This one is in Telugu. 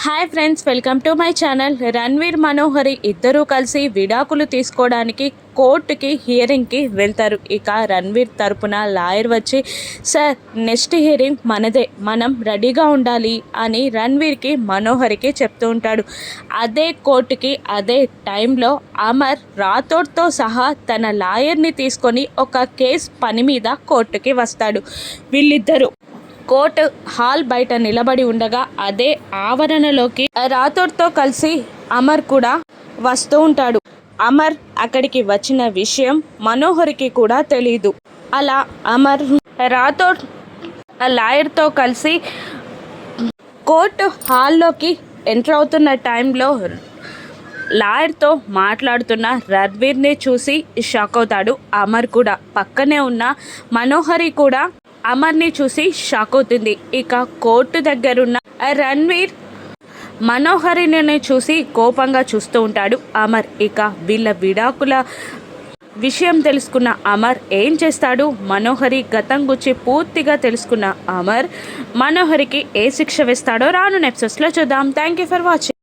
Hi friends, welcome to my channel. Ranveer Manohari ఇద్దరూ కలిసి విడాకులు తీసుకోవడానికి కోర్టుకి హియరింగ్కి వెళ్తారు. ఇక రణ్వీర్ తరపున లాయర్ వచ్చి, సార్ నెక్స్ట్ హియరింగ్ మనదే, మనం రెడీగా ఉండాలి అని రణ్వీర్కి మనోహరికి చెప్తూ ఉంటాడు. అదే కోర్టుకి అదే టైంలో అమర్ రాథోడ్తో సహా తన లాయర్ని తీసుకొని ఒక కేసు పని మీద కోర్టుకి వస్తాడు. వీళ్ళిద్దరూ కోర్టు హాల్ బయట నిలబడి ఉండగా అదే ఆవరణలోకి రాథోడ్తో కలిసి అమర్ కూడా వస్తూ ఉంటాడు. అమర్ అక్కడికి వచ్చిన విషయం మనోహరికి కూడా తెలీదు. అలా అమర్ రాథోడ్ లాయర్తో కలిసి కోర్టు హాల్లోకి ఎంటర్ అవుతున్న టైంలో లాయర్తో మాట్లాడుతున్న రణ్వీర్ని చూసి షాక్ అవుతాడు. అమర్ కూడా పక్కనే ఉన్న మనోహరి కూడా అమర్ని చూసి షాక్ అవుతుంది. ఇక కోర్టు దగ్గరున్న రణ్వీర్ మనోహరిని చూసి కోపంగా చూస్తూ ఉంటాడు అమర్. ఇక వీళ్ళ విడాకుల విషయం తెలుసుకున్న అమర్ ఏం చేస్తాడు? మనోహరి గతం గురించి పూర్తిగా తెలుసుకున్న అమర్ మనోహరికి ఏ శిక్ష వేస్తాడో రాను ఎపిసోడ్స్లో చూద్దాం. Thank you for watching.